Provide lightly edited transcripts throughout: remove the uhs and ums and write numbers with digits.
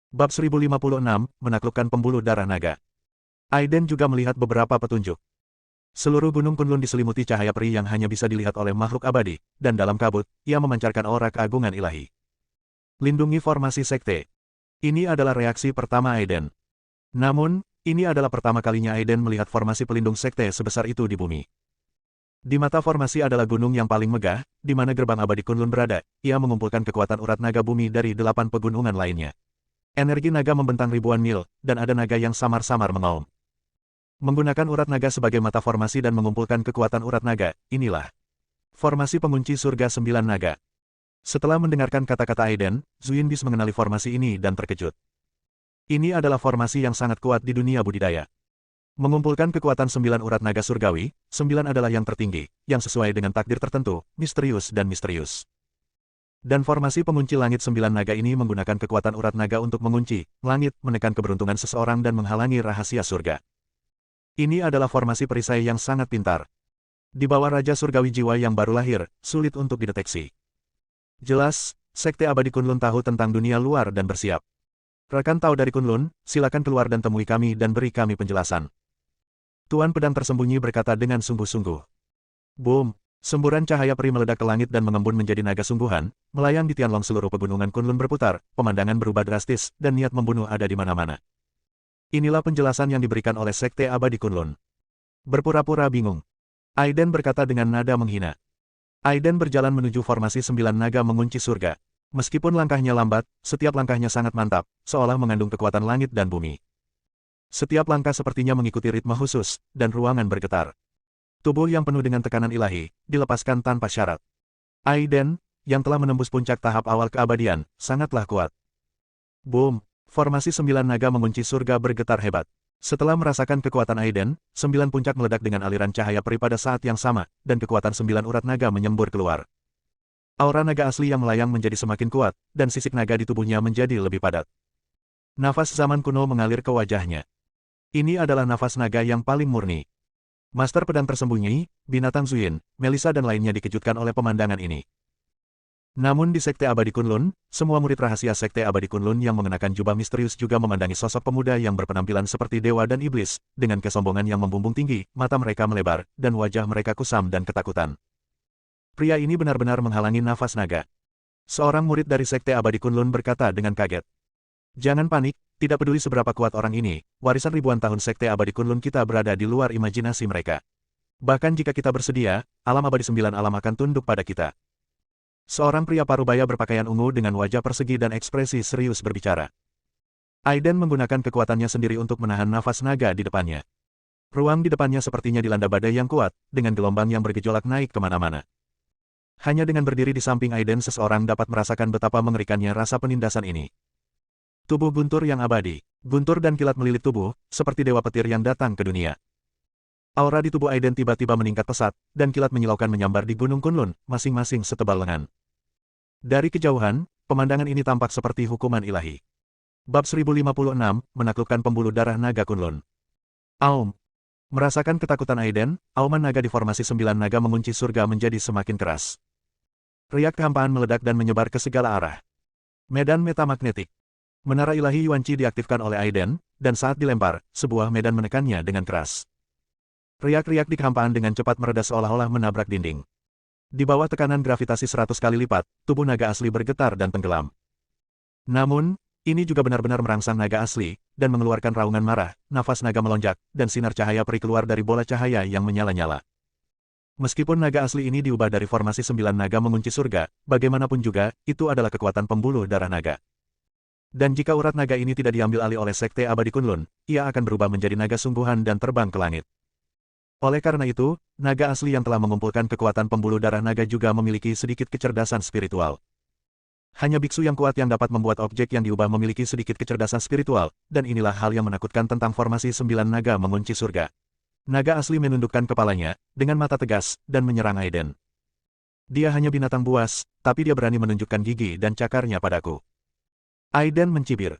Bab 1056, menaklukkan pembuluh darah naga. Aiden juga melihat beberapa petunjuk. Seluruh gunung Kunlun diselimuti cahaya peri yang hanya bisa dilihat oleh makhluk abadi, dan dalam kabut, ia memancarkan aura keagungan ilahi. Lindungi formasi sekte. Ini adalah reaksi pertama Aiden. Namun, ini adalah pertama kalinya Aiden melihat formasi pelindung sekte sebesar itu di bumi. Di mata formasi adalah gunung yang paling megah, di mana gerbang abadi Kunlun berada. Ia mengumpulkan kekuatan urat naga bumi dari 8 pegunungan lainnya. Energi naga membentang ribuan mil, dan ada naga yang samar-samar mengaum. Menggunakan urat naga sebagai mata formasi dan mengumpulkan kekuatan urat naga, inilah formasi pengunci surga 9 naga. Setelah mendengarkan kata-kata Aiden, Zuyinbis mengenali formasi ini dan terkejut. Ini adalah formasi yang sangat kuat di dunia budidaya. Mengumpulkan kekuatan 9 urat naga surgawi, 9 adalah yang tertinggi, yang sesuai dengan takdir tertentu, misterius dan misterius. Dan formasi pengunci langit 9 naga ini menggunakan kekuatan urat naga untuk mengunci langit, menekan keberuntungan seseorang dan menghalangi rahasia surga. Ini adalah formasi perisai yang sangat pintar. Di bawah Raja Surgawi Jiwa yang baru lahir, sulit untuk dideteksi. Jelas, Sekte Abadi Kunlun tahu tentang dunia luar dan bersiap. Rekan tahu dari Kunlun, silakan keluar dan temui kami dan beri kami penjelasan. Tuan Pedang Tersembunyi berkata dengan sungguh-sungguh. Boom! Semburan cahaya peri meledak ke langit dan mengembun menjadi naga sungguhan, melayang di Tianlong seluruh pegunungan Kunlun berputar, pemandangan berubah drastis, dan niat membunuh ada di mana-mana. Inilah penjelasan yang diberikan oleh Sekte Abadi Kunlun. Berpura-pura bingung. Aiden berkata dengan nada menghina. Aiden berjalan menuju formasi 9 naga mengunci surga. Meskipun langkahnya lambat, setiap langkahnya sangat mantap, seolah mengandung kekuatan langit dan bumi. Setiap langkah sepertinya mengikuti ritme khusus, dan ruangan bergetar. Tubuh yang penuh dengan tekanan ilahi, dilepaskan tanpa syarat. Aiden, yang telah menembus puncak tahap awal keabadian, sangatlah kuat. Boom! Formasi 9 naga mengunci surga bergetar hebat. Setelah merasakan kekuatan Aiden, 9 puncak meledak dengan aliran cahaya peri pada saat yang sama, dan kekuatan 9 urat naga menyembur keluar. Aura naga asli yang melayang menjadi semakin kuat, dan sisik naga di tubuhnya menjadi lebih padat. Nafas zaman kuno mengalir ke wajahnya. Ini adalah nafas naga yang paling murni. Master Pedang Tersembunyi, Binatang Zuyin, Melissa dan lainnya dikejutkan oleh pemandangan ini. Namun di Sekte Abadi Kunlun, semua murid rahasia Sekte Abadi Kunlun yang mengenakan jubah misterius juga memandangi sosok pemuda yang berpenampilan seperti dewa dan iblis, dengan kesombongan yang membumbung tinggi, mata mereka melebar, dan wajah mereka kusam dan ketakutan. Pria ini benar-benar menghalangi nafas naga. Seorang murid dari Sekte Abadi Kunlun berkata dengan kaget. Jangan panik, tidak peduli seberapa kuat orang ini, warisan ribuan tahun Sekte Abadi Kunlun kita berada di luar imajinasi mereka. Bahkan jika kita bersedia, alam abadi 9 alam akan tunduk pada kita. Seorang pria parubaya berpakaian ungu dengan wajah persegi dan ekspresi serius berbicara. Aiden menggunakan kekuatannya sendiri untuk menahan nafas naga di depannya. Ruang di depannya sepertinya dilanda badai yang kuat, dengan gelombang yang bergejolak naik kemana-mana. Hanya dengan berdiri di samping Aiden seseorang dapat merasakan betapa mengerikannya rasa penindasan ini. Tubuh guntur yang abadi, guntur dan kilat melilit tubuh, seperti dewa petir yang datang ke dunia. Aura di tubuh Aiden tiba-tiba meningkat pesat, dan kilat menyilaukan menyambar di Gunung Kunlun, masing-masing setebal lengan. Dari kejauhan, pemandangan ini tampak seperti hukuman ilahi. Bab 1056, menaklukkan pembuluh darah naga Kunlun. Aum. Merasakan ketakutan Aiden, auman naga di formasi 9 naga mengunci surga menjadi semakin keras. Riak kehampaan meledak dan menyebar ke segala arah. Medan metamagnetik. Menara ilahi Yuanqi diaktifkan oleh Aiden, dan saat dilempar, sebuah medan menekannya dengan keras. Riak-riak di kehampaan dengan cepat mereda seolah-olah menabrak dinding. Di bawah tekanan gravitasi 100 kali lipat, tubuh naga asli bergetar dan tenggelam. Namun, ini juga benar-benar merangsang naga asli, dan mengeluarkan raungan marah, nafas naga melonjak, dan sinar cahaya peri keluar dari bola cahaya yang menyala-nyala. Meskipun naga asli ini diubah dari formasi 9 naga mengunci surga, bagaimanapun juga, itu adalah kekuatan pembuluh darah naga. Dan jika urat naga ini tidak diambil alih oleh Sekte Abadi Kunlun, ia akan berubah menjadi naga sungguhan dan terbang ke langit. Oleh karena itu, naga asli yang telah mengumpulkan kekuatan pembuluh darah naga juga memiliki sedikit kecerdasan spiritual. Hanya biksu yang kuat yang dapat membuat objek yang diubah memiliki sedikit kecerdasan spiritual, dan inilah hal yang menakutkan tentang formasi 9 naga mengunci surga. Naga asli menundukkan kepalanya, dengan mata tegas, dan menyerang Aiden. Dia hanya binatang buas, tapi dia berani menunjukkan gigi dan cakarnya padaku. Aiden mencibir.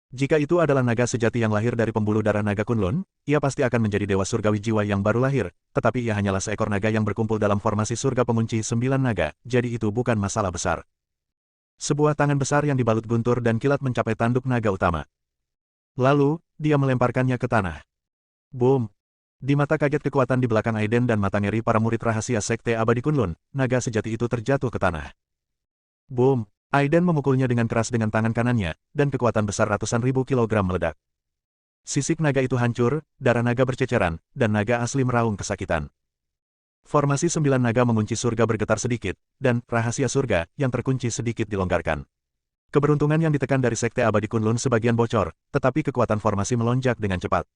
Jika itu adalah naga sejati yang lahir dari pembuluh darah naga Kunlun, ia pasti akan menjadi dewa surgawi jiwa yang baru lahir, tetapi ia hanyalah seekor naga yang berkumpul dalam formasi surga pengunci 9 naga, jadi itu bukan masalah besar. Sebuah tangan besar yang dibalut guntur dan kilat mencapai tanduk naga utama. Lalu, dia melemparkannya ke tanah. Boom! Di mata kaget kekuatan di belakang Aiden dan mata ngeri para murid rahasia Sekte Abadi Kunlun, naga sejati itu terjatuh ke tanah. Boom! Aiden memukulnya dengan keras dengan tangan kanannya, dan kekuatan besar ratusan ribu kilogram meledak. Sisik naga itu hancur, darah naga berceceran, dan naga asli meraung kesakitan. Formasi 9 naga mengunci surga bergetar sedikit, dan rahasia surga yang terkunci sedikit dilonggarkan. Keberuntungan yang ditekan dari Sekte Abadi Kunlun sebagian bocor, tetapi kekuatan formasi melonjak dengan cepat.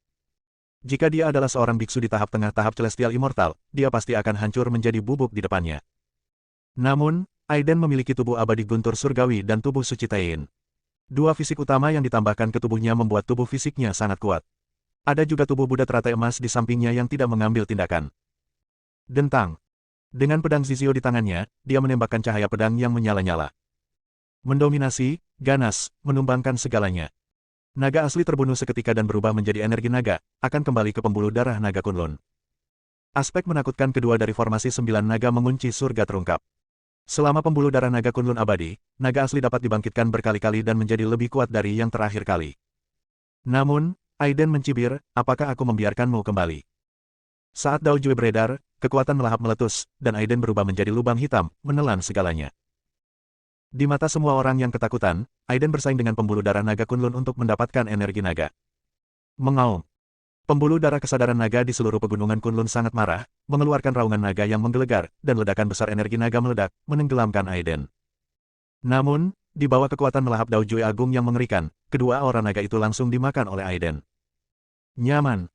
Jika dia adalah seorang biksu di tahap tengah tahap Celestial Immortal, dia pasti akan hancur menjadi bubuk di depannya. Namun, Aiden memiliki tubuh abadi guntur surgawi dan tubuh suci Tain. Dua fisik utama yang ditambahkan ke tubuhnya membuat tubuh fisiknya sangat kuat. Ada juga tubuh Buddha teratai emas di sampingnya yang tidak mengambil tindakan. Dentang. Dengan pedang Zizio di tangannya, dia menembakkan cahaya pedang yang menyala-nyala. Mendominasi, ganas, menumbangkan segalanya. Naga asli terbunuh seketika dan berubah menjadi energi naga, akan kembali ke pembuluh darah naga Kunlun. Aspek menakutkan kedua dari formasi 9 naga mengunci surga terungkap. Selama pembuluh darah naga Kunlun abadi, naga asli dapat dibangkitkan berkali-kali dan menjadi lebih kuat dari yang terakhir kali. Namun, Aiden mencibir, apakah aku membiarkanmu kembali? Saat Dao Jue beredar, kekuatan melahap meletus, dan Aiden berubah menjadi lubang hitam, menelan segalanya. Di mata semua orang yang ketakutan, Aiden bersaing dengan pembuluh darah naga Kunlun untuk mendapatkan energi naga. Mengaum. Pembuluh darah kesadaran naga di seluruh pegunungan Kunlun sangat marah, mengeluarkan raungan naga yang menggelegar, dan ledakan besar energi naga meledak, menenggelamkan Aiden. Namun, di bawah kekuatan melahap Dao Jue agung yang mengerikan, kedua aura naga itu langsung dimakan oleh Aiden. Nyaman.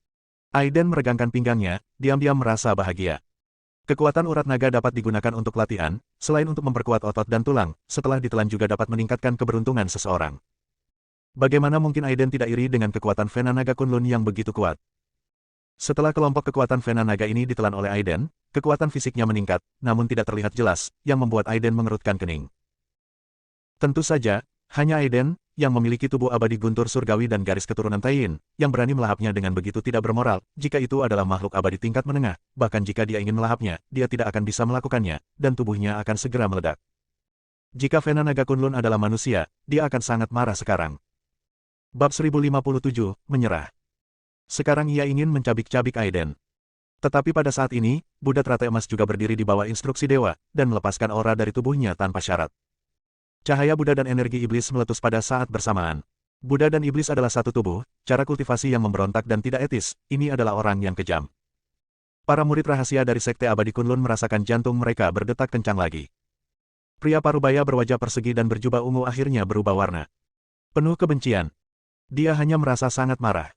Aiden meregangkan pinggangnya, diam-diam merasa bahagia. Kekuatan urat naga dapat digunakan untuk latihan, selain untuk memperkuat otot dan tulang, setelah ditelan juga dapat meningkatkan keberuntungan seseorang. Bagaimana mungkin Aiden tidak iri dengan kekuatan Vena Naga Kunlun yang begitu kuat? Setelah kelompok kekuatan Vena Naga ini ditelan oleh Aiden, kekuatan fisiknya meningkat, namun tidak terlihat jelas, yang membuat Aiden mengerutkan kening. Tentu saja, hanya Aiden, yang memiliki tubuh abadi guntur surgawi dan garis keturunan Tain, yang berani melahapnya dengan begitu tidak bermoral, jika itu adalah makhluk abadi tingkat menengah, bahkan jika dia ingin melahapnya, dia tidak akan bisa melakukannya, dan tubuhnya akan segera meledak. Jika Vena Naga Kunlun adalah manusia, dia akan sangat marah sekarang. Bab 1057, Menyerah. Sekarang ia ingin mencabik-cabik Aiden. Tetapi pada saat ini, Buddha teratai emas juga berdiri di bawah instruksi dewa, dan melepaskan aura dari tubuhnya tanpa syarat. Cahaya Buddha dan energi iblis meletus pada saat bersamaan. Buddha dan iblis adalah satu tubuh, cara kultivasi yang memberontak dan tidak etis, ini adalah orang yang kejam. Para murid rahasia dari Sekte Abadi Kunlun merasakan jantung mereka berdetak kencang lagi. Pria parubaya berwajah persegi dan berjubah ungu akhirnya berubah warna. Penuh kebencian. Dia hanya merasa sangat marah.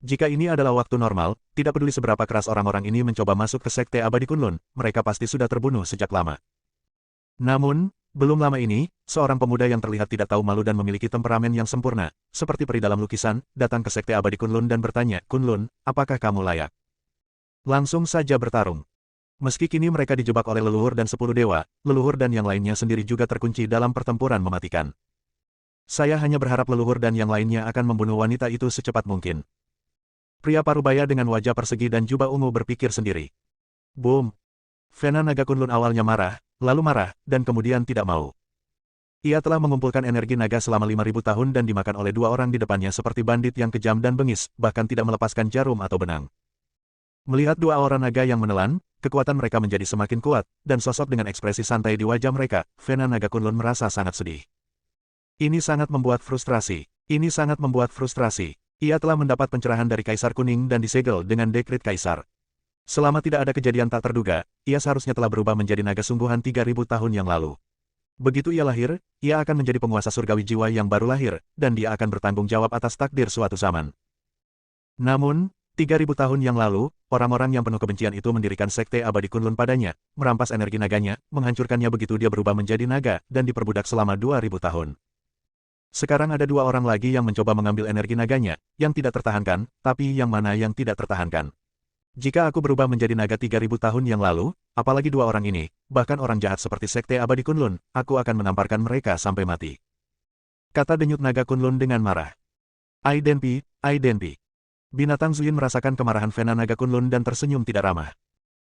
Jika ini adalah waktu normal, tidak peduli seberapa keras orang-orang ini mencoba masuk ke Sekte Abadi Kunlun, mereka pasti sudah terbunuh sejak lama. Namun, belum lama ini, seorang pemuda yang terlihat tidak tahu malu dan memiliki temperamen yang sempurna, seperti peri dalam lukisan, datang ke Sekte Abadi Kunlun dan bertanya, Kunlun, apakah kamu layak? Langsung saja bertarung. Meski kini mereka dijebak oleh leluhur dan 10 dewa, leluhur dan yang lainnya sendiri juga terkunci dalam pertempuran mematikan. Saya hanya berharap leluhur dan yang lainnya akan membunuh wanita itu secepat mungkin. Pria parubaya dengan wajah persegi dan jubah ungu berpikir sendiri. Boom! Vena Naga Kunlun awalnya marah, lalu marah, dan kemudian tidak mau. Ia telah mengumpulkan energi naga selama 5.000 tahun dan dimakan oleh dua orang di depannya seperti bandit yang kejam dan bengis, bahkan tidak melepaskan jarum atau benang. Melihat dua aura naga yang menelan, kekuatan mereka menjadi semakin kuat, dan sosok dengan ekspresi santai di wajah mereka, Vena Naga Kunlun merasa sangat sedih. Ini sangat membuat frustrasi. Ini sangat membuat frustrasi. Ia telah mendapat pencerahan dari Kaisar Kuning dan disegel dengan dekret Kaisar. Selama tidak ada kejadian tak terduga, ia seharusnya telah berubah menjadi naga sungguhan 3.000 tahun yang lalu. Begitu ia lahir, ia akan menjadi penguasa surgawi jiwa yang baru lahir, dan dia akan bertanggung jawab atas takdir suatu zaman. Namun, 3.000 tahun yang lalu, orang-orang yang penuh kebencian itu mendirikan Sekte Abadi Kunlun padanya, merampas energi naganya, menghancurkannya begitu dia berubah menjadi naga, dan diperbudak selama 2.000 tahun. Sekarang ada dua orang lagi yang mencoba mengambil energi naganya, yang tidak tertahankan, tapi yang mana yang tidak tertahankan. Jika aku berubah menjadi naga 3.000 tahun yang lalu, apalagi dua orang ini, bahkan orang jahat seperti Sekte Abadi Kunlun, aku akan menamparkan mereka sampai mati. Kata denyut naga Kunlun dengan marah. Aidenpi, Aidenpi. Binatang Zuyin merasakan kemarahan Vena Naga Kunlun dan tersenyum tidak ramah.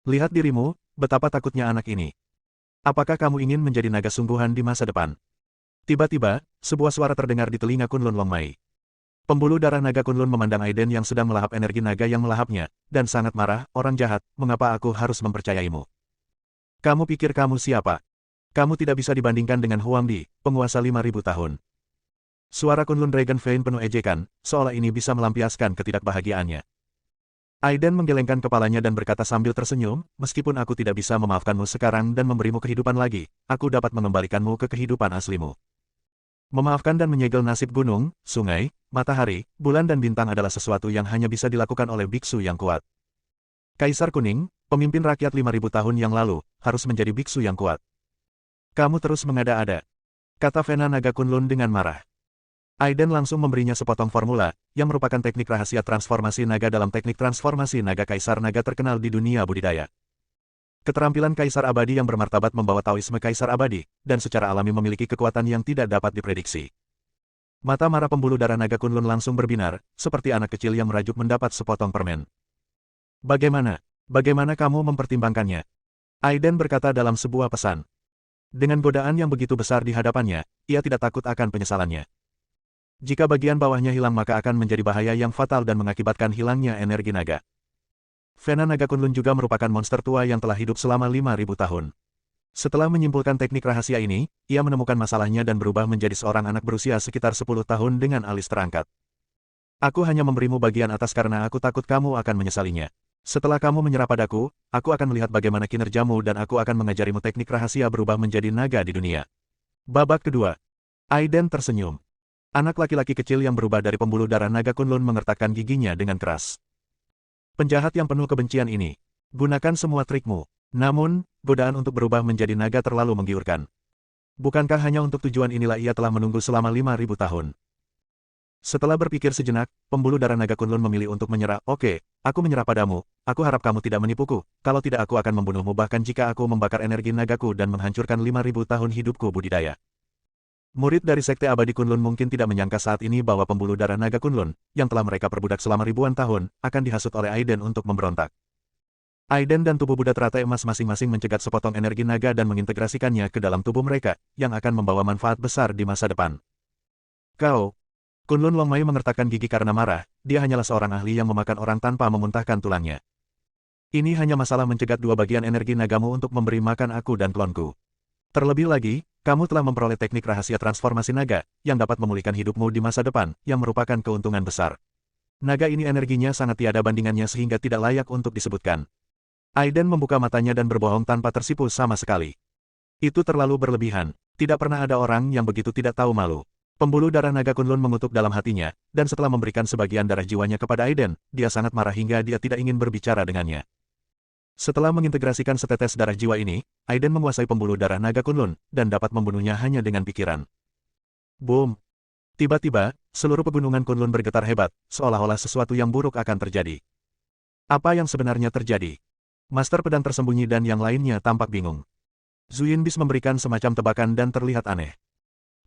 Lihat dirimu, betapa takutnya anak ini. Apakah kamu ingin menjadi naga sungguhan di masa depan? Tiba-tiba, sebuah suara terdengar di telinga Kunlun Longmai. Pembuluh darah naga Kunlun memandang Aiden yang sedang melahap energi naga yang melahapnya, dan sangat marah, orang jahat, mengapa aku harus mempercayaimu? Kamu pikir kamu siapa? Kamu tidak bisa dibandingkan dengan Huangdi, penguasa 5.000 tahun. Suara Kunlun Dragon Vein penuh ejekan, seolah ini bisa melampiaskan ketidakbahagiaannya. Aiden menggelengkan kepalanya dan berkata sambil tersenyum, meskipun aku tidak bisa memaafkanmu sekarang dan memberimu kehidupan lagi, aku dapat mengembalikanmu ke kehidupan aslimu. Memaafkan dan menyegel nasib gunung, sungai, matahari, bulan dan bintang adalah sesuatu yang hanya bisa dilakukan oleh biksu yang kuat. Kaisar Kuning, pemimpin rakyat 5.000 tahun yang lalu, harus menjadi biksu yang kuat. Kamu terus mengada-ada, kata Vena Naga Kunlun dengan marah. Aiden langsung memberinya sepotong formula, yang merupakan teknik rahasia transformasi naga dalam teknik transformasi naga Kaisar Naga terkenal di dunia budidaya. Keterampilan Kaisar Abadi yang bermartabat membawa Taoisme Kaisar Abadi, dan secara alami memiliki kekuatan yang tidak dapat diprediksi. Mata marah pembuluh darah naga Kunlun langsung berbinar, seperti anak kecil yang merajuk mendapat sepotong permen. Bagaimana? Bagaimana kamu mempertimbangkannya? Aiden berkata dalam sebuah pesan. Dengan godaan yang begitu besar di hadapannya, ia tidak takut akan penyesalannya. Jika bagian bawahnya hilang maka akan menjadi bahaya yang fatal dan mengakibatkan hilangnya energi naga. Vena Naga Kunlun juga merupakan monster tua yang telah hidup selama 5.000 tahun. Setelah menyimpulkan teknik rahasia ini, ia menemukan masalahnya dan berubah menjadi seorang anak berusia sekitar 10 tahun dengan alis terangkat. Aku hanya memberimu bagian atas karena aku takut kamu akan menyesalinya. Setelah kamu menyerah padaku, aku akan melihat bagaimana kinerjamu dan aku akan mengajarimu teknik rahasia berubah menjadi naga di dunia. Babak kedua. Aiden tersenyum. Anak laki-laki kecil yang berubah dari pembuluh darah naga Kunlun mengertakkan giginya dengan keras. Penjahat yang penuh kebencian ini. Gunakan semua trikmu. Namun, godaan untuk berubah menjadi naga terlalu menggiurkan. Bukankah hanya untuk tujuan inilah ia telah menunggu selama 5.000 tahun? Setelah berpikir sejenak, pembuluh darah naga Kunlun memilih untuk menyerah. Oke, aku menyerah padamu. Aku harap kamu tidak menipuku. Kalau tidak aku akan membunuhmu bahkan jika aku membakar energi nagaku dan menghancurkan 5.000 tahun hidupku budidaya. Murid dari Sekte Abadi Kunlun mungkin tidak menyangka saat ini bahwa pembuluh darah naga Kunlun, yang telah mereka perbudak selama ribuan tahun, akan dihasut oleh Aiden untuk memberontak. Aiden dan tubuh Buddha teratai emas masing-masing mencegat sepotong energi naga dan mengintegrasikannya ke dalam tubuh mereka, yang akan membawa manfaat besar di masa depan. Kau, Kunlun Longmai mengertakkan gigi karena marah, dia hanyalah seorang ahli yang memakan orang tanpa memuntahkan tulangnya. Ini hanya masalah mencegat dua bagian energi nagamu untuk memberi makan aku dan klonku. Terlebih lagi, kamu telah memperoleh teknik rahasia transformasi naga, yang dapat memulihkan hidupmu di masa depan, yang merupakan keuntungan besar. Naga ini energinya sangat tiada bandingannya sehingga tidak layak untuk disebutkan. Aiden membuka matanya dan berbohong tanpa tersipu sama sekali. Itu terlalu berlebihan, tidak pernah ada orang yang begitu tidak tahu malu. Pembuluh darah naga Kunlun mengutuk dalam hatinya, dan setelah memberikan sebagian darah jiwanya kepada Aiden, dia sangat marah hingga dia tidak ingin berbicara dengannya. Setelah mengintegrasikan setetes darah jiwa ini, Aiden menguasai pembuluh darah naga Kunlun, dan dapat membunuhnya hanya dengan pikiran. Boom! Tiba-tiba, seluruh pegunungan Kunlun bergetar hebat, seolah-olah sesuatu yang buruk akan terjadi. Apa yang sebenarnya terjadi? Master pedang tersembunyi dan yang lainnya tampak bingung. Zuyinbis memberikan semacam tebakan dan terlihat aneh.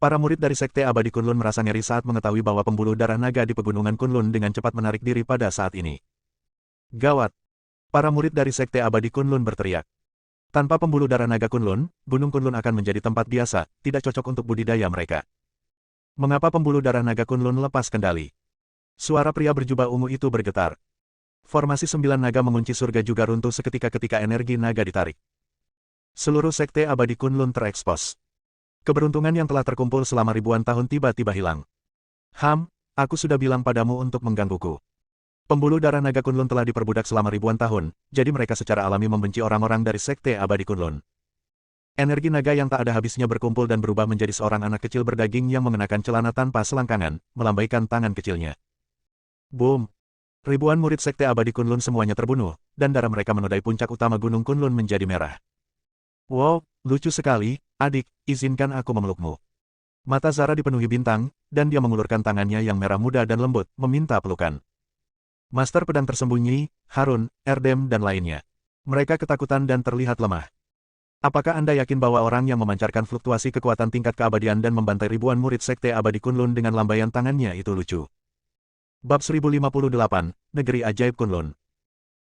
Para murid dari Sekte Abadi Kunlun merasa ngeri saat mengetahui bahwa pembuluh darah naga di pegunungan Kunlun dengan cepat menarik diri pada saat ini. Gawat! Para murid dari Sekte Abadi Kunlun berteriak. Tanpa pembuluh darah naga Kunlun, Gunung Kunlun akan menjadi tempat biasa, tidak cocok untuk budidaya mereka. Mengapa pembuluh darah naga Kunlun lepas kendali? Suara pria berjubah ungu itu bergetar. Formasi 9 naga mengunci surga juga runtuh seketika ketika energi naga ditarik. Seluruh Sekte Abadi Kunlun terekspos. Keberuntungan yang telah terkumpul selama ribuan tahun tiba-tiba hilang. Aku sudah bilang padamu untuk menggangguku. Pembuluh darah naga Kunlun telah diperbudak selama ribuan tahun, jadi mereka secara alami membenci orang-orang dari Sekte Abadi Kunlun. Energi naga yang tak ada habisnya berkumpul dan berubah menjadi seorang anak kecil berdaging yang mengenakan celana tanpa selangkangan, melambaikan tangan kecilnya. Boom! Ribuan murid Sekte Abadi Kunlun semuanya terbunuh, dan darah mereka menodai puncak utama Gunung Kunlun menjadi merah. Wow, lucu sekali, adik, izinkan aku memelukmu. Mata Zara dipenuhi bintang, dan dia mengulurkan tangannya yang merah muda dan lembut, meminta pelukan. Master pedang tersembunyi, Harun, Erdem dan lainnya. Mereka ketakutan dan terlihat lemah. Apakah Anda yakin bahwa orang yang memancarkan fluktuasi kekuatan tingkat keabadian dan membantai ribuan murid Sekte Abadi Kunlun dengan lambaian tangannya itu lucu? Bab 1058, Negeri Ajaib Kunlun.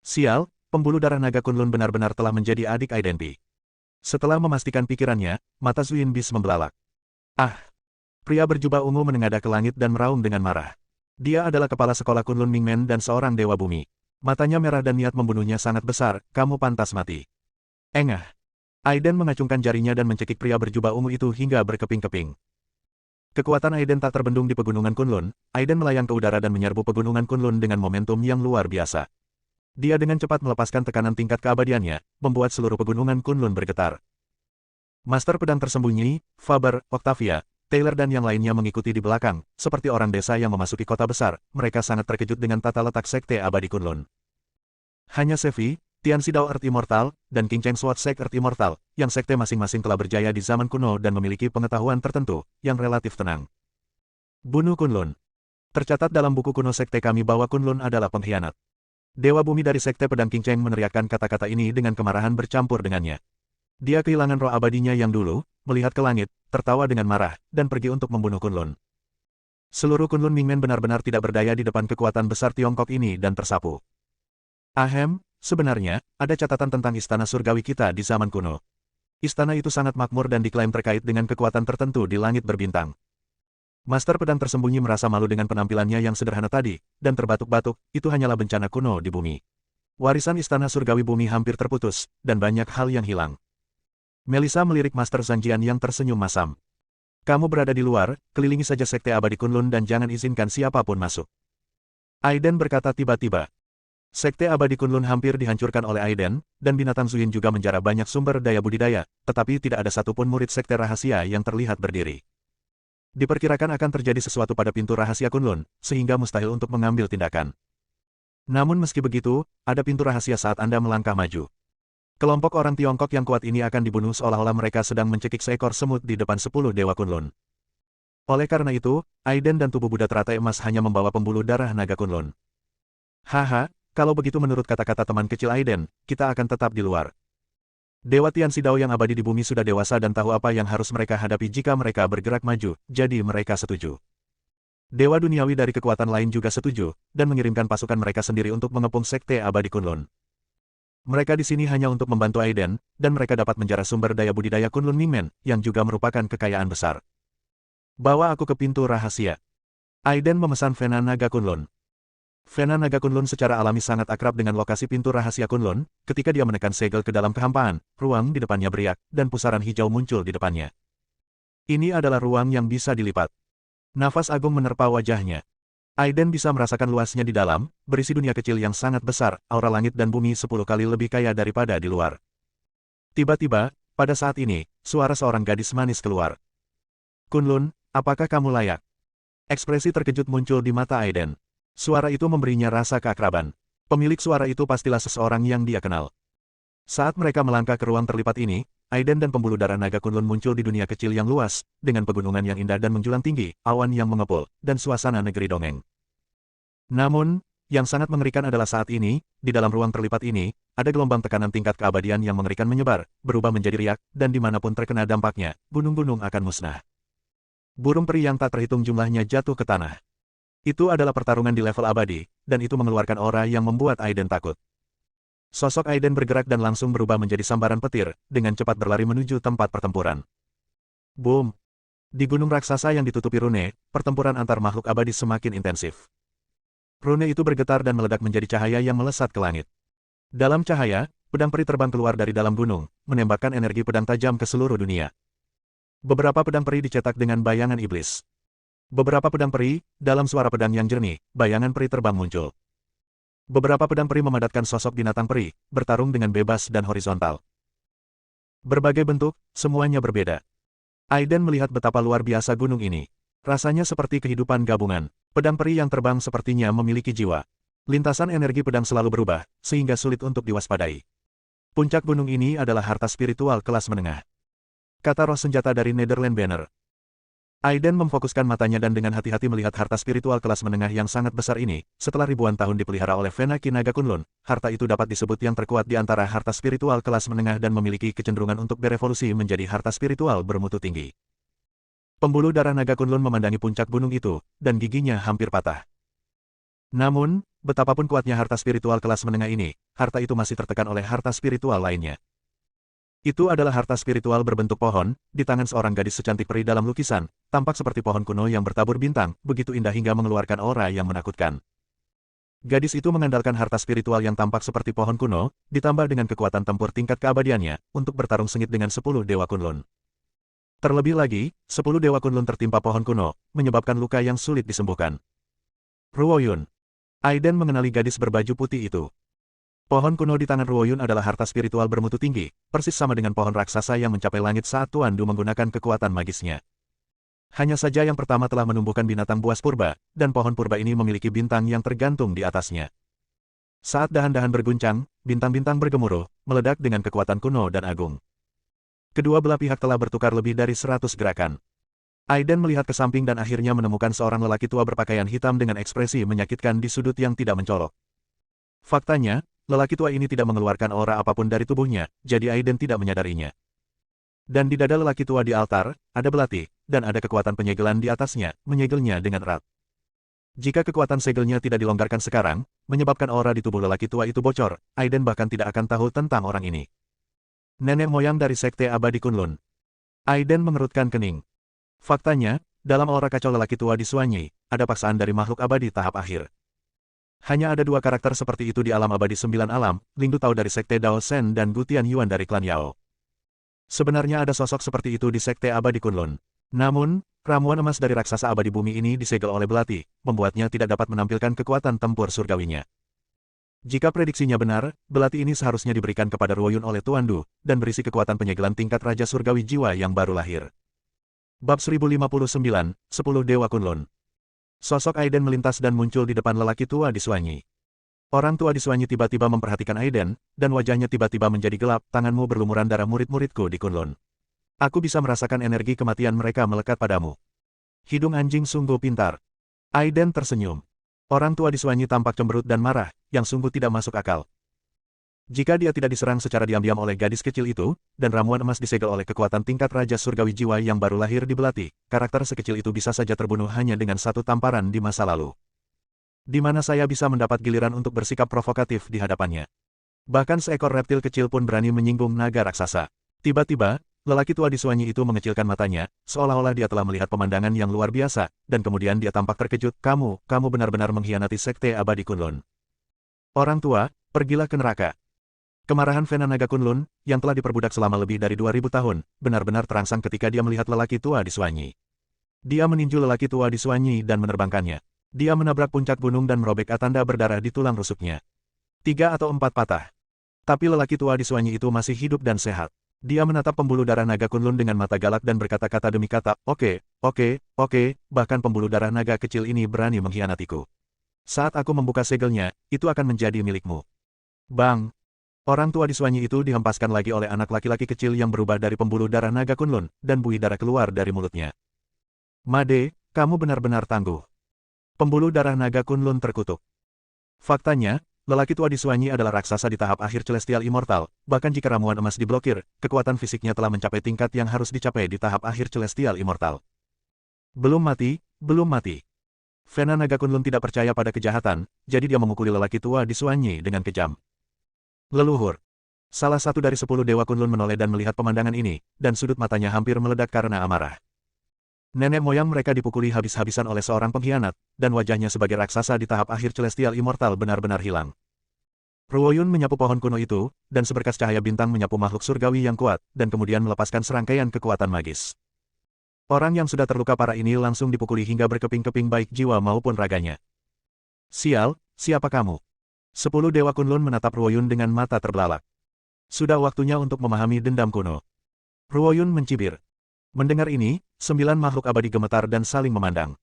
Sial, pembuluh darah naga Kunlun benar-benar telah menjadi adik Aiden Pi. Setelah memastikan pikirannya, mata Zuyinbis membelalak. Ah! Pria berjubah ungu menengadah ke langit dan meraung dengan marah. Dia adalah kepala sekolah Kunlun Mingmen dan seorang dewa bumi. Matanya merah dan niat membunuhnya sangat besar, kamu pantas mati. Engah. Aiden mengacungkan jarinya dan mencekik pria berjubah ungu itu hingga berkeping-keping. Kekuatan Aiden tak terbendung di pegunungan Kunlun. Aiden melayang ke udara dan menyerbu pegunungan Kunlun dengan momentum yang luar biasa. Dia dengan cepat melepaskan tekanan tingkat keabadiannya, membuat seluruh pegunungan Kunlun bergetar. Master pedang tersembunyi, Faber, Octavia, Taylor dan yang lainnya mengikuti di belakang, seperti orang desa yang memasuki kota besar. Mereka sangat terkejut dengan tata letak Sekte Abadi Kunlun. Hanya Sevi, Tian Sidao Earth Immortal, dan King Cheng Sword Sek Earth Immortal, yang sekte masing-masing telah berjaya di zaman kuno dan memiliki pengetahuan tertentu, yang relatif tenang. Bunuh Kunlun. Tercatat dalam buku kuno sekte kami bahwa Kunlun adalah pengkhianat. Dewa bumi dari Sekte Pedang King Cheng meneriakkan kata-kata ini dengan kemarahan bercampur dengannya. Dia kehilangan roh abadinya yang dulu, melihat ke langit, tertawa dengan marah, dan pergi untuk membunuh Kunlun. Seluruh Kunlun Mingmen benar-benar tidak berdaya di depan kekuatan besar Tiongkok ini dan tersapu. Ahem, sebenarnya, ada catatan tentang istana surgawi kita di zaman kuno. Istana itu sangat makmur dan diklaim terkait dengan kekuatan tertentu di langit berbintang. Master pedang tersembunyi merasa malu dengan penampilannya yang sederhana tadi, dan terbatuk-batuk, itu hanyalah bencana kuno di bumi. Warisan istana surgawi bumi hampir terputus, dan banyak hal yang hilang. Melissa melirik Master Zanjian yang tersenyum masam. Kamu berada di luar, kelilingi saja Sekte Abadi Kunlun dan jangan izinkan siapapun masuk. Aiden berkata tiba-tiba. Sekte Abadi Kunlun hampir dihancurkan oleh Aiden, dan binatang Zuyin juga menjara banyak sumber daya budidaya, tetapi tidak ada satupun murid Sekte Rahasia yang terlihat berdiri. Diperkirakan akan terjadi sesuatu pada pintu rahasia Kunlun, sehingga mustahil untuk mengambil tindakan. Namun meski begitu, ada pintu rahasia saat Anda melangkah maju. Kelompok orang Tiongkok yang kuat ini akan dibunuh seolah-olah mereka sedang mencekik seekor semut di depan 10 dewa Kunlun. Oleh karena itu, Aiden dan tubuh Buddha teratai emas hanya membawa pembuluh darah naga Kunlun. Haha, kalau begitu menurut kata-kata teman kecil Aiden, kita akan tetap di luar. Dewa Tian Sidao yang abadi di bumi sudah dewasa dan tahu apa yang harus mereka hadapi jika mereka bergerak maju, jadi mereka setuju. Dewa duniawi dari kekuatan lain juga setuju, dan mengirimkan pasukan mereka sendiri untuk mengepung Sekte Abadi Kunlun. Mereka di sini hanya untuk membantu Aiden, dan mereka dapat menjara sumber daya budidaya Kunlun Mingmen, yang juga merupakan kekayaan besar. Bawa aku ke pintu rahasia. Aiden memesan Vena Naga Kunlun. Vena Naga Kunlun secara alami sangat akrab dengan lokasi pintu rahasia Kunlun. Ketika dia menekan segel ke dalam kehampaan, ruang di depannya beriak, dan pusaran hijau muncul di depannya. Ini adalah ruang yang bisa dilipat. Nafas agung menerpa wajahnya. Aiden bisa merasakan luasnya di dalam, berisi dunia kecil yang sangat besar, aura langit dan bumi 10 kali lebih kaya daripada di luar. Tiba-tiba, pada saat ini, suara seorang gadis manis keluar. Kunlun, apakah kamu layak? Ekspresi terkejut muncul di mata Aiden. Suara itu memberinya rasa keakraban. Pemilik suara itu pastilah seseorang yang dia kenal. Saat mereka melangkah ke ruang terlipat ini, Aiden dan pembuluh darah naga Kunlun muncul di dunia kecil yang luas, dengan pegunungan yang indah dan menjulang tinggi, awan yang mengepul, dan suasana negeri dongeng. Namun, yang sangat mengerikan adalah saat ini, di dalam ruang terlipat ini, ada gelombang tekanan tingkat keabadian yang mengerikan menyebar, berubah menjadi riak, dan dimanapun terkena dampaknya, gunung-gunung akan musnah. Burung peri yang tak terhitung jumlahnya jatuh ke tanah. Itu adalah pertarungan di level abadi, dan itu mengeluarkan aura yang membuat Aiden takut. Sosok Aiden bergerak dan langsung berubah menjadi sambaran petir, dengan cepat berlari menuju tempat pertempuran. Boom! Di gunung raksasa yang ditutupi rune, pertempuran antar makhluk abadi semakin intensif. Rune itu bergetar dan meledak menjadi cahaya yang melesat ke langit. Dalam cahaya, pedang peri terbang keluar dari dalam gunung, menembakkan energi pedang tajam ke seluruh dunia. Beberapa pedang peri dicetak dengan bayangan iblis. Beberapa pedang peri, dalam suara pedang yang jernih, bayangan peri terbang muncul. Beberapa pedang peri memadatkan sosok binatang peri, bertarung dengan bebas dan horizontal. Berbagai bentuk, semuanya berbeda. Aiden melihat betapa luar biasa gunung ini. Rasanya seperti kehidupan gabungan. Pedang peri yang terbang sepertinya memiliki jiwa. Lintasan energi pedang selalu berubah, sehingga sulit untuk diwaspadai. Puncak gunung ini adalah harta spiritual kelas menengah. Kata roh senjata dari Netherland Banner. Aiden memfokuskan matanya dan dengan hati-hati melihat harta spiritual kelas menengah yang sangat besar ini. Setelah ribuan tahun dipelihara oleh Vena Naga Kunlun, harta itu dapat disebut yang terkuat di antara harta spiritual kelas menengah dan memiliki kecenderungan untuk berevolusi menjadi harta spiritual bermutu tinggi. Pembuluh darah naga Kunlun memandangi puncak gunung itu, dan giginya hampir patah. Namun, betapapun kuatnya harta spiritual kelas menengah ini, harta itu masih tertekan oleh harta spiritual lainnya. Itu adalah harta spiritual berbentuk pohon, di tangan seorang gadis secantik peri dalam lukisan, tampak seperti pohon kuno yang bertabur bintang, begitu indah hingga mengeluarkan aura yang menakutkan. Gadis itu mengandalkan harta spiritual yang tampak seperti pohon kuno, ditambah dengan kekuatan tempur tingkat keabadiannya, untuk bertarung sengit dengan 10 Dewa Kunlun. Terlebih lagi, 10 Dewa Kunlun tertimpa pohon kuno, menyebabkan luka yang sulit disembuhkan. Ruoyun. Aiden mengenali gadis berbaju putih itu. Pohon kuno di tangan Ruoyun adalah harta spiritual bermutu tinggi, persis sama dengan pohon raksasa yang mencapai langit saat Tuan Du menggunakan kekuatan magisnya. Hanya saja yang pertama telah menumbuhkan binatang buas purba, dan pohon purba ini memiliki bintang yang tergantung di atasnya. Saat dahan-dahan berguncang, bintang-bintang bergemuruh, meledak dengan kekuatan kuno dan agung. Kedua belah pihak telah bertukar lebih dari 100 gerakan. Aiden melihat ke samping dan akhirnya menemukan seorang lelaki tua berpakaian hitam dengan ekspresi menyakitkan di sudut yang tidak mencolok. Faktanya, lelaki tua ini tidak mengeluarkan aura apapun dari tubuhnya, jadi Aiden tidak menyadarinya. Dan di dada lelaki tua di altar, ada belati, dan ada kekuatan penyegelan di atasnya, menyegelnya dengan erat. Jika kekuatan segelnya tidak dilonggarkan sekarang, menyebabkan aura di tubuh lelaki tua itu bocor, Aiden bahkan tidak akan tahu tentang orang ini. Nenek moyang dari Sekte Abadi Kunlun. Aiden mengerutkan kening. Faktanya, dalam aura kacau lelaki tua di Suanyi, ada paksaan dari makhluk abadi tahap akhir. Hanya ada dua karakter seperti itu di alam abadi 9 alam, Lingdu Tao dari Sekte Dao Shen dan Gutian Yuan dari klan Yao. Sebenarnya ada sosok seperti itu di Sekte Abadi Kunlun. Namun, ramuan emas dari raksasa abadi bumi ini disegel oleh belati, membuatnya tidak dapat menampilkan kekuatan tempur surgawinya. Jika prediksinya benar, belati ini seharusnya diberikan kepada Ruoyun oleh Tuan Du, dan berisi kekuatan penyegelan tingkat Raja Surgawi Jiwa yang baru lahir. Bab 1059, 10 Dewa Kunlun. Sosok Aiden melintas dan muncul di depan lelaki tua di Suanyi. Orang tua di Suanyi tiba-tiba memperhatikan Aiden, dan wajahnya tiba-tiba menjadi gelap, tanganmu berlumuran darah murid-muridku di Kunlun. Aku bisa merasakan energi kematian mereka melekat padamu. Hidung anjing sungguh pintar. Aiden tersenyum. Orang tua di Suanyi tampak cemberut dan marah, yang sungguh tidak masuk akal. Jika dia tidak diserang secara diam-diam oleh gadis kecil itu, dan ramuan emas disegel oleh kekuatan tingkat Raja Surgawi Jiwa yang baru lahir di belati, karakter sekecil itu bisa saja terbunuh hanya dengan satu tamparan di masa lalu. Di mana saya bisa mendapat giliran untuk bersikap provokatif di hadapannya. Bahkan seekor reptil kecil pun berani menyinggung naga raksasa. Tiba-tiba, lelaki tua di Suanyi itu mengecilkan matanya, seolah-olah dia telah melihat pemandangan yang luar biasa, dan kemudian dia tampak terkejut. Kamu benar-benar mengkhianati Sekte Abadi Kunlun. Orang tua, pergilah ke neraka. Kemarahan Vena Naga Kunlun, yang telah diperbudak selama lebih dari 2000 tahun, benar-benar terangsang ketika dia melihat lelaki tua di Suanyi. Dia meninju lelaki tua di Suanyi dan menerbangkannya. Dia menabrak puncak gunung dan merobek tanda berdarah di tulang rusuknya. 3 atau 4 patah. Tapi lelaki tua di Suanyi itu masih hidup dan sehat. Dia menatap pembuluh darah naga Kunlun dengan mata galak dan berkata-kata demi kata, oke, bahkan pembuluh darah naga kecil ini berani mengkhianatiku. Saat aku membuka segelnya, itu akan menjadi milikmu. Bang! Orang tua di Suanyi itu dihempaskan lagi oleh anak laki-laki kecil yang berubah dari pembuluh darah naga Kunlun, dan buih darah keluar dari mulutnya. Made, kamu benar-benar tangguh. Pembuluh darah naga Kunlun terkutuk. Faktanya, lelaki tua di Suanyi adalah raksasa di tahap akhir Celestial Immortal, bahkan jika ramuan emas diblokir, kekuatan fisiknya telah mencapai tingkat yang harus dicapai di tahap akhir Celestial Immortal. Belum mati. Vena Naga Kunlun tidak percaya pada kejahatan, jadi dia memukuli lelaki tua di Suanyi dengan kejam. Leluhur. Salah satu dari 10 Dewa Kunlun menoleh dan melihat pemandangan ini, dan sudut matanya hampir meledak karena amarah. Nenek moyang mereka dipukuli habis-habisan oleh seorang pengkhianat, dan wajahnya sebagai raksasa di tahap akhir Celestial Immortal benar-benar hilang. Ruoyun menyapu pohon kuno itu, dan seberkas cahaya bintang menyapu makhluk surgawi yang kuat, dan kemudian melepaskan serangkaian kekuatan magis. Orang yang sudah terluka parah ini langsung dipukuli hingga berkeping-keping baik jiwa maupun raganya. Sial, siapa kamu? 10 Dewa Kunlun menatap Ruoyun dengan mata terbelalak. Sudah waktunya untuk memahami dendam kuno. Ruoyun mencibir. Mendengar ini, 9 makhluk abadi gemetar dan saling memandang.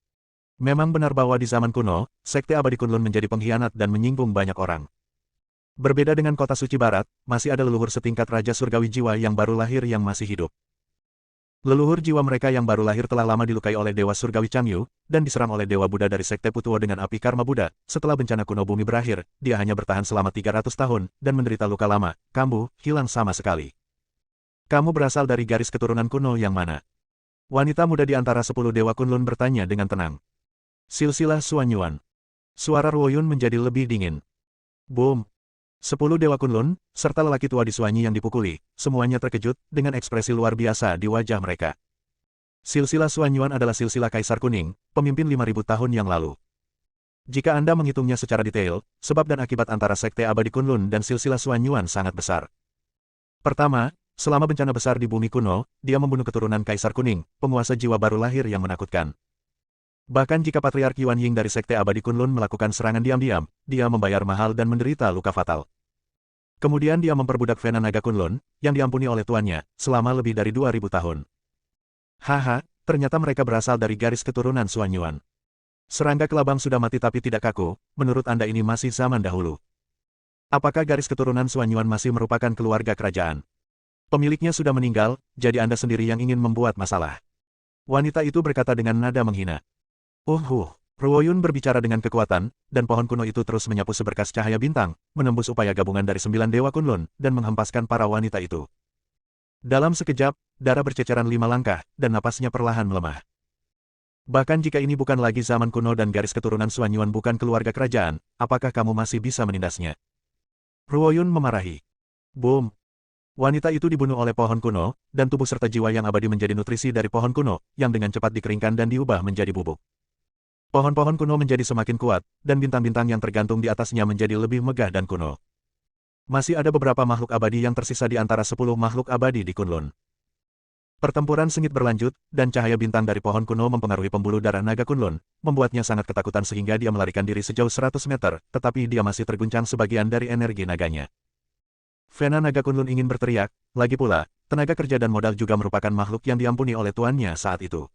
Memang benar bahwa di zaman kuno, Sekte Abadi Kunlun menjadi pengkhianat dan menyinggung banyak orang. Berbeda dengan kota suci barat, masih ada leluhur setingkat Raja Surgawi Jiwa yang baru lahir yang masih hidup. Leluhur jiwa mereka yang baru lahir telah lama dilukai oleh Dewa Surgawi Changyu, dan diserang oleh Dewa Buddha dari Sekte Putuo dengan api Karma Buddha. Setelah bencana kuno bumi berakhir, dia hanya bertahan selama 300 tahun, dan menderita luka lama, kambuh, hilang sama sekali. Kamu berasal dari garis keturunan kuno yang mana? Wanita muda di antara 10 Dewa Kunlun bertanya dengan tenang. Silsilah Suanyuan. Suara Ruoyun menjadi lebih dingin. Boom. 10 Dewa Kunlun, serta lelaki tua di Suanyi yang dipukuli, semuanya terkejut dengan ekspresi luar biasa di wajah mereka. Silsilah Suanyuan adalah silsilah Kaisar Kuning, pemimpin 5.000 tahun yang lalu. Jika Anda menghitungnya secara detail, sebab dan akibat antara Sekte Abadi Kunlun dan silsilah Suanyuan sangat besar. Pertama, selama bencana besar di bumi kuno, dia membunuh keturunan Kaisar Kuning, penguasa jiwa baru lahir yang menakutkan. Bahkan jika Patriark Yuan Ying dari Sekte Abadi Kunlun melakukan serangan diam-diam, dia membayar mahal dan menderita luka fatal. Kemudian dia memperbudak Vena Naga Kunlun, yang diampuni oleh tuannya, selama lebih dari 2.000 tahun. Haha, ternyata mereka berasal dari garis keturunan Suanyuan. Serangga kelabang sudah mati tapi tidak kaku, menurut Anda ini masih zaman dahulu. Apakah garis keturunan Suanyuan masih merupakan keluarga kerajaan? Pemiliknya sudah meninggal, jadi Anda sendiri yang ingin membuat masalah. Wanita itu berkata dengan nada menghina. Ruoyun berbicara dengan kekuatan, dan pohon kuno itu terus menyapu seberkas cahaya bintang, menembus upaya gabungan dari 9 Dewa Kunlun, dan menghempaskan para wanita itu. Dalam sekejap, darah berceceran 5 langkah, dan napasnya perlahan melemah. Bahkan jika ini bukan lagi zaman kuno dan garis keturunan Suanyuan bukan keluarga kerajaan, apakah kamu masih bisa menindasnya? Ruoyun memarahi. Boom! Wanita itu dibunuh oleh pohon kuno, dan tubuh serta jiwa yang abadi menjadi nutrisi dari pohon kuno, yang dengan cepat dikeringkan dan diubah menjadi bubuk. Pohon-pohon kuno menjadi semakin kuat, dan bintang-bintang yang tergantung di atasnya menjadi lebih megah dan kuno. Masih ada beberapa makhluk abadi yang tersisa di antara 10 makhluk abadi di Kunlun. Pertempuran sengit berlanjut, dan cahaya bintang dari pohon kuno mempengaruhi pembuluh darah naga Kunlun, membuatnya sangat ketakutan sehingga dia melarikan diri sejauh 100 meter, tetapi dia masih terguncang sebagian dari energi naganya. Vena Naga Kunlun ingin berteriak, lagi pula, tenaga kerja dan modal juga merupakan makhluk yang diampuni oleh tuannya saat itu.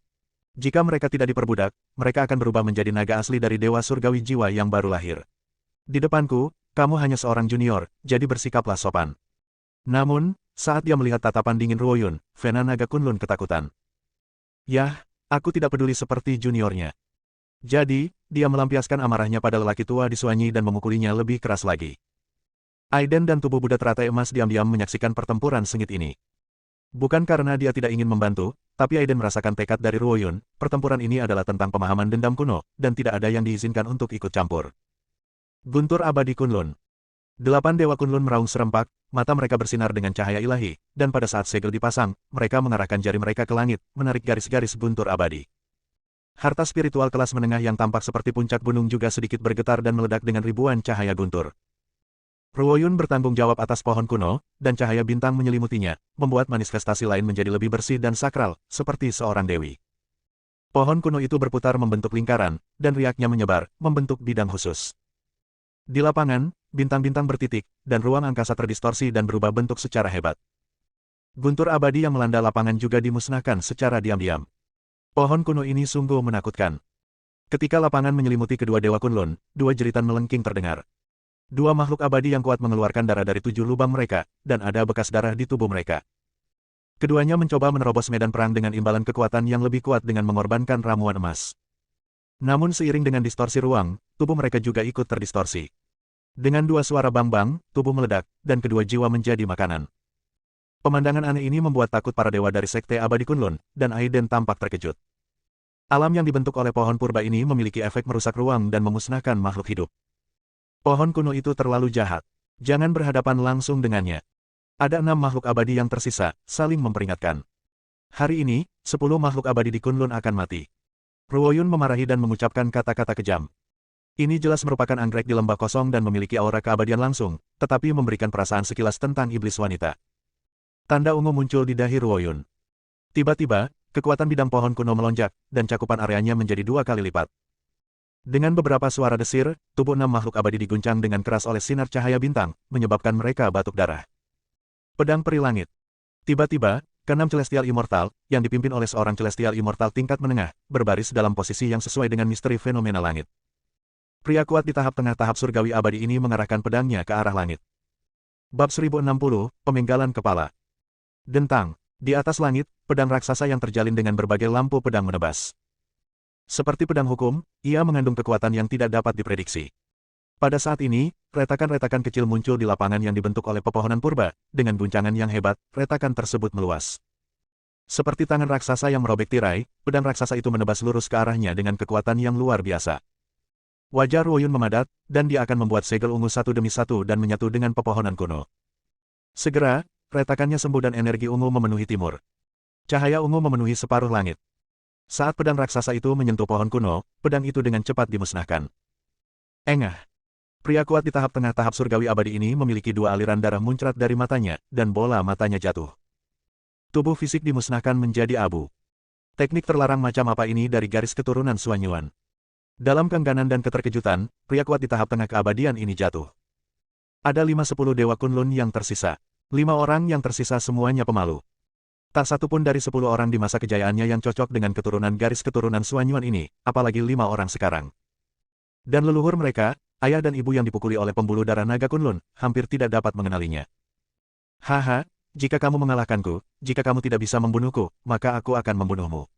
Jika mereka tidak diperbudak, mereka akan berubah menjadi naga asli dari Dewa Surgawi Jiwa yang baru lahir. Di depanku, kamu hanya seorang junior, jadi bersikaplah sopan. Namun, saat dia melihat tatapan dingin Ruoyun, Vena Naga Kunlun ketakutan. Yah, aku tidak peduli seperti juniornya. Jadi, dia melampiaskan amarahnya pada lelaki tua di Suanyi dan memukulinya lebih keras lagi. Aiden dan tubuh Buddha teratai emas diam-diam menyaksikan pertempuran sengit ini. Bukan karena dia tidak ingin membantu, tapi Aiden merasakan tekad dari Ruoyun, pertempuran ini adalah tentang pemahaman dendam kuno, dan tidak ada yang diizinkan untuk ikut campur. Guntur Abadi Kunlun. 8 Dewa Kunlun meraung serempak, mata mereka bersinar dengan cahaya ilahi, dan pada saat segel dipasang, mereka mengarahkan jari mereka ke langit, menarik garis-garis guntur abadi. Harta spiritual kelas menengah yang tampak seperti puncak gunung juga sedikit bergetar dan meledak dengan ribuan cahaya guntur. Ruoyun bertanggung jawab atas pohon kuno, dan cahaya bintang menyelimutinya, membuat manifestasi lain menjadi lebih bersih dan sakral, seperti seorang dewi. Pohon kuno itu berputar membentuk lingkaran, dan riaknya menyebar, membentuk bidang khusus. Di lapangan, bintang-bintang bertitik, dan ruang angkasa terdistorsi dan berubah bentuk secara hebat. Guntur abadi yang melanda lapangan juga dimusnahkan secara diam-diam. Pohon kuno ini sungguh menakutkan. Ketika lapangan menyelimuti kedua Dewa Kunlun, 2 jeritan melengking terdengar. 2 makhluk abadi yang kuat mengeluarkan darah dari 7 lubang mereka, dan ada bekas darah di tubuh mereka. Keduanya mencoba menerobos medan perang dengan imbalan kekuatan yang lebih kuat dengan mengorbankan ramuan emas. Namun seiring dengan distorsi ruang, tubuh mereka juga ikut terdistorsi. Dengan 2 suara bang-bang, tubuh meledak, dan kedua jiwa menjadi makanan. Pemandangan aneh ini membuat takut para dewa dari Sekte Abadi Kunlun, dan Aiden tampak terkejut. Alam yang dibentuk oleh pohon purba ini memiliki efek merusak ruang dan memusnahkan makhluk hidup. Pohon kuno itu terlalu jahat. Jangan berhadapan langsung dengannya. Ada 6 makhluk abadi yang tersisa, saling memperingatkan. Hari ini, 10 makhluk abadi di Kunlun akan mati. Ruoyun memarahi dan mengucapkan kata-kata kejam. Ini jelas merupakan anggrek di lembah kosong dan memiliki aura keabadian langsung, tetapi memberikan perasaan sekilas tentang iblis wanita. Tanda ungu muncul di dahi Ruoyun. Tiba-tiba, kekuatan bidang pohon kuno melonjak, dan cakupan areanya menjadi 2 kali lipat. Dengan beberapa suara desir, tubuh 6 makhluk abadi diguncang dengan keras oleh sinar cahaya bintang, menyebabkan mereka batuk darah. Pedang peri langit. Tiba-tiba, ke-6 Celestial Immortal, yang dipimpin oleh seorang Celestial Immortal tingkat menengah, berbaris dalam posisi yang sesuai dengan misteri fenomena langit. Pria kuat di tahap tengah tahap surgawi abadi ini mengarahkan pedangnya ke arah langit. Bab 1060, Pemenggalan Kepala. Dentang. Di atas langit, pedang raksasa yang terjalin dengan berbagai lampu pedang menebas. Seperti pedang hukum, ia mengandung kekuatan yang tidak dapat diprediksi. Pada saat ini, retakan-retakan kecil muncul di lapangan yang dibentuk oleh pepohonan purba, dengan guncangan yang hebat, retakan tersebut meluas. Seperti tangan raksasa yang merobek tirai, pedang raksasa itu menebas lurus ke arahnya dengan kekuatan yang luar biasa. Wajah Ruoyun memadat, dan dia akan membuat segel ungu satu demi satu dan menyatu dengan pepohonan kuno. Segera, retakannya sembuh dan energi ungu memenuhi timur. Cahaya ungu memenuhi separuh langit. Saat pedang raksasa itu menyentuh pohon kuno, pedang itu dengan cepat dimusnahkan. Engah. Pria kuat di tahap tengah tahap surgawi abadi ini memiliki dua aliran darah muncrat dari matanya, dan bola matanya jatuh. Tubuh fisik dimusnahkan menjadi abu. Teknik terlarang macam apa ini dari garis keturunan Suanyuan? Dalam keengganan dan keterkejutan, pria kuat di tahap tengah keabadian ini jatuh. Ada 5-10 Dewa Kunlun yang tersisa. 5 orang yang tersisa semuanya pemalu. Tak satu pun dari 10 orang di masa kejayaannya yang cocok dengan keturunan garis keturunan Suanyuan ini, apalagi 5 orang sekarang. Dan leluhur mereka, ayah dan ibu yang dipukuli oleh pembuluh darah naga Kunlun, hampir tidak dapat mengenalinya. Haha, jika kamu mengalahkanku, jika kamu tidak bisa membunuhku, maka aku akan membunuhmu.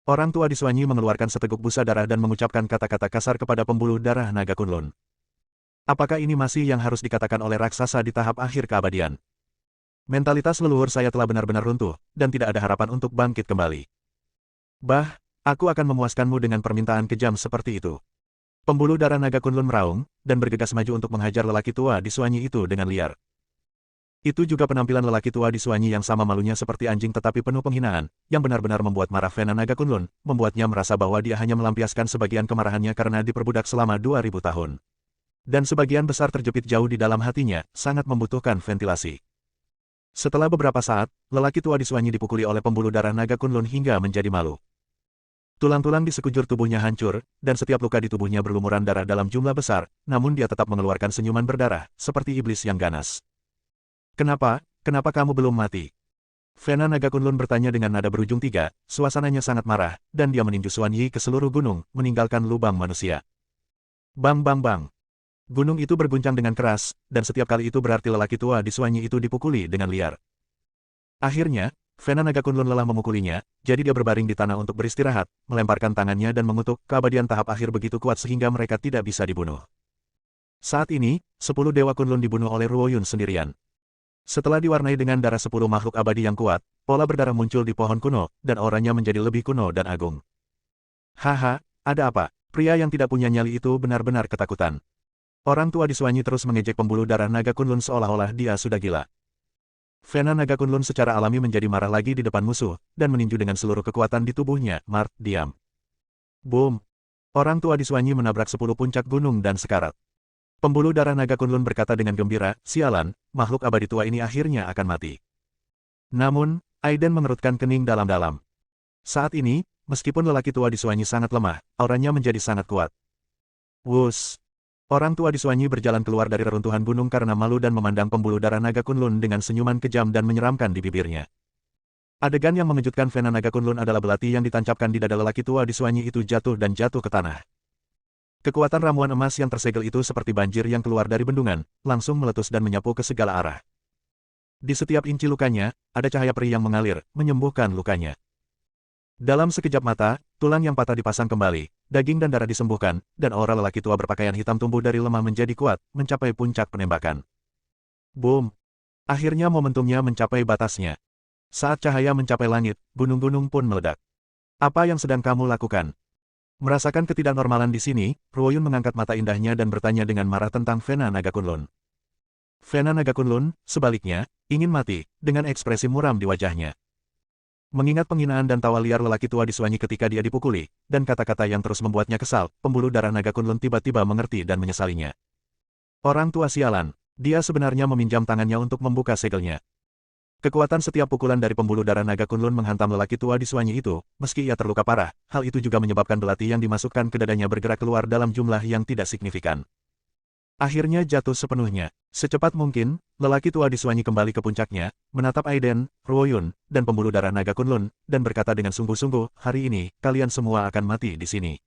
Orang tua di Suanyi mengeluarkan seteguk busa darah dan mengucapkan kata-kata kasar kepada pembuluh darah naga Kunlun. Apakah ini masih yang harus dikatakan oleh raksasa di tahap akhir keabadian? Mentalitas leluhur saya telah benar-benar runtuh, dan tidak ada harapan untuk bangkit kembali. Bah, aku akan memuaskanmu dengan permintaan kejam seperti itu. Pembuluh darah naga Kunlun meraung, dan bergegas maju untuk menghajar lelaki tua di Suanyi itu dengan liar. Itu juga penampilan lelaki tua di Suanyi yang sama malunya seperti anjing tetapi penuh penghinaan, yang benar-benar membuat marah Fena naga Kunlun, membuatnya merasa bahwa dia hanya melampiaskan sebagian kemarahannya karena diperbudak selama 2000 tahun. Dan sebagian besar terjepit jauh di dalam hatinya, sangat membutuhkan ventilasi. Setelah beberapa saat, lelaki tua di Suanyi dipukuli oleh pembuluh darah naga Kunlun hingga menjadi malu. Tulang-tulang di sekujur tubuhnya hancur, dan setiap luka di tubuhnya berlumuran darah dalam jumlah besar, namun dia tetap mengeluarkan senyuman berdarah, seperti iblis yang ganas. Kenapa kamu belum mati? Fena naga Kunlun bertanya dengan nada berujung 3, suasananya sangat marah, dan dia meninju Suanyi ke seluruh gunung, meninggalkan lubang manusia. Bang bang bang. Gunung itu berguncang dengan keras, dan setiap kali itu berarti lelaki tua di Suanyi itu dipukuli dengan liar. Akhirnya, Fena naga Kunlun lelah memukulinya, jadi dia berbaring di tanah untuk beristirahat, melemparkan tangannya dan mengutuk, keabadian tahap akhir begitu kuat sehingga mereka tidak bisa dibunuh. Saat ini, 10 Dewa Kunlun dibunuh oleh Ruoyun sendirian. Setelah diwarnai dengan darah 10 makhluk abadi yang kuat, pola berdarah muncul di pohon kuno, dan auranya menjadi lebih kuno dan agung. Haha, ada apa? Pria yang tidak punya nyali itu benar-benar ketakutan. Orang tua di Suanyi terus mengejek pembuluh darah naga Kunlun seolah-olah dia sudah gila. Fena naga Kunlun secara alami menjadi marah lagi di depan musuh, dan meninju dengan seluruh kekuatan di tubuhnya, Mart, diam. Boom! Orang tua di Suanyi menabrak 10 puncak gunung dan sekarat. Pembuluh darah naga Kunlun berkata dengan gembira, sialan, makhluk abadi tua ini akhirnya akan mati. Namun, Aiden mengerutkan kening dalam-dalam. Saat ini, meskipun lelaki tua di Suanyi sangat lemah, auranya menjadi sangat kuat. Wus! Orang tua di Suanyi berjalan keluar dari reruntuhan gunung karena malu dan memandang pembuluh darah naga Kunlun dengan senyuman kejam dan menyeramkan di bibirnya. Adegan yang mengejutkan Fena naga Kunlun adalah belati yang ditancapkan di dada lelaki tua di Suanyi itu jatuh dan jatuh ke tanah. Kekuatan ramuan emas yang tersegel itu seperti banjir yang keluar dari bendungan, langsung meletus dan menyapu ke segala arah. Di setiap inci lukanya, ada cahaya peri yang mengalir, menyembuhkan lukanya. Dalam sekejap mata, tulang yang patah dipasang kembali, daging dan darah disembuhkan, dan aura lelaki tua berpakaian hitam tumbuh dari lemah menjadi kuat, mencapai puncak penembakan. Boom! Akhirnya momentumnya mencapai batasnya. Saat cahaya mencapai langit, gunung-gunung pun meledak. Apa yang sedang kamu lakukan? Merasakan ketidaknormalan di sini, Ruoyun mengangkat mata indahnya dan bertanya dengan marah tentang Fena naga Kunlun. Fena naga Kunlun, sebaliknya, ingin mati, dengan ekspresi muram di wajahnya. Mengingat penghinaan dan tawa liar lelaki tua di Suanyi ketika dia dipukuli, dan kata-kata yang terus membuatnya kesal, pembuluh darah naga Kunlun tiba-tiba mengerti dan menyesalinya. Orang tua sialan, dia sebenarnya meminjam tangannya untuk membuka segelnya. Kekuatan setiap pukulan dari pembuluh darah naga Kunlun menghantam lelaki tua di Suanyi itu, meski ia terluka parah, hal itu juga menyebabkan belati yang dimasukkan ke dadanya bergerak keluar dalam jumlah yang tidak signifikan. Akhirnya jatuh sepenuhnya. Secepat mungkin, lelaki tua di Suanyi kembali ke puncaknya, menatap Aiden, Ruoyun, dan pembuluh darah naga Kunlun, dan berkata dengan sungguh-sungguh, hari ini, kalian semua akan mati di sini.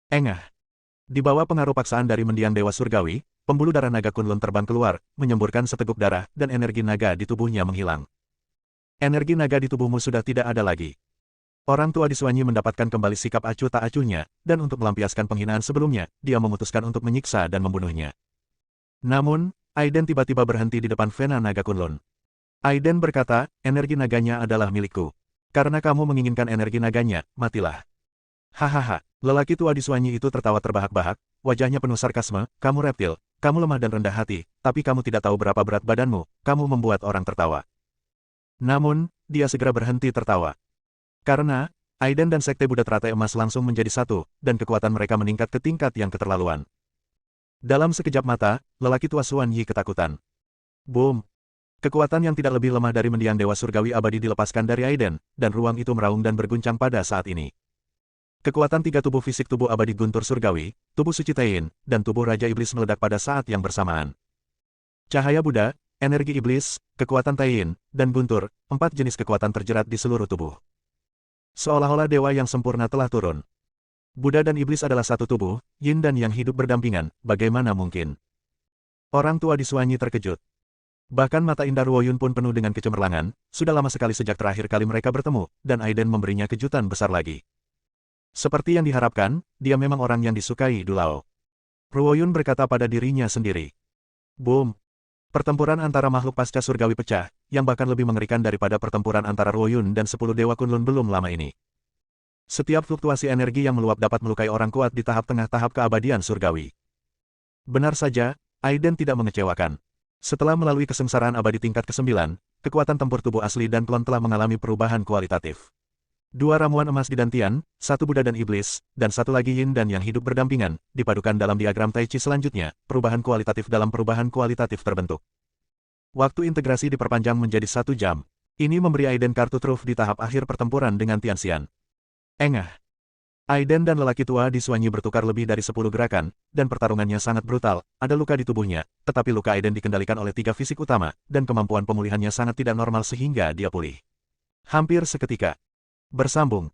Engah. Di bawah pengaruh paksaan dari mendiang Dewa Surgawi, pembuluh darah naga Kunlun terbang keluar, menyemburkan seteguk darah, dan energi naga di tubuhnya menghilang. Energi naga di tubuhmu sudah tidak ada lagi. Orang tua di Suanyi mendapatkan kembali sikap acuh tak acuhnya, dan untuk melampiaskan penghinaan sebelumnya, dia memutuskan untuk menyiksa dan membunuhnya. Namun, Aiden tiba-tiba berhenti di depan Fena naga Kunlun. Aiden berkata, energi naganya adalah milikku. Karena kamu menginginkan energi naganya, matilah. Hahaha, lelaki tua di Suanyi itu tertawa terbahak-bahak, wajahnya penuh sarkasme, kamu reptil, kamu lemah dan rendah hati, tapi kamu tidak tahu berapa berat badanmu, kamu membuat orang tertawa. Namun, dia segera berhenti tertawa. Karena, Aiden dan Sekte Buddha Teratai Emas langsung menjadi satu, dan kekuatan mereka meningkat ke tingkat yang keterlaluan. Dalam sekejap mata, lelaki tua Suan Yi ketakutan. Boom! Kekuatan yang tidak lebih lemah dari mendiang Dewa Surgawi Abadi dilepaskan dari Aiden, dan ruang itu meraung dan berguncang pada saat ini. Kekuatan tiga tubuh fisik tubuh abadi guntur surgawi, tubuh suci Tain, dan tubuh Raja Iblis meledak pada saat yang bersamaan. Cahaya Buddha, energi iblis, kekuatan Tain, dan guntur, 4 jenis kekuatan terjerat di seluruh tubuh. Seolah-olah dewa yang sempurna telah turun. Buddha dan iblis adalah satu tubuh, yin dan yang hidup berdampingan, bagaimana mungkin? Orang tua di Suanyi terkejut. Bahkan mata indah Ruoyun pun penuh dengan kecemerlangan, sudah lama sekali sejak terakhir kali mereka bertemu, dan Aiden memberinya kejutan besar lagi. Seperti yang diharapkan, dia memang orang yang disukai Dulao. Ruoyun berkata pada dirinya sendiri. Boom! Pertempuran antara makhluk pasca surgawi pecah, yang bahkan lebih mengerikan daripada pertempuran antara Ruoyun dan 10 Dewa Kunlun belum lama ini. Setiap fluktuasi energi yang meluap dapat melukai orang kuat di tahap tengah tahap keabadian surgawi. Benar saja, Aiden tidak mengecewakan. Setelah melalui kesengsaraan abadi tingkat ke-9, kekuatan tempur tubuh asli dan klon telah mengalami perubahan kualitatif. 2 ramuan emas di dantian, 1 Buddha dan iblis, dan 1 lagi yin dan yang hidup berdampingan, dipadukan dalam diagram Tai Chi selanjutnya, perubahan kualitatif dalam perubahan kualitatif terbentuk. Waktu integrasi diperpanjang menjadi 1 jam. Ini memberi Aiden kartu truf di tahap akhir pertempuran dengan Tianxian. Engah. Aiden dan lelaki tua di Suanyi bertukar lebih dari 10 gerakan, dan pertarungannya sangat brutal, ada luka di tubuhnya, tetapi luka Aiden dikendalikan oleh 3 fisik utama, dan kemampuan pemulihannya sangat tidak normal sehingga dia pulih. Hampir seketika. Bersambung.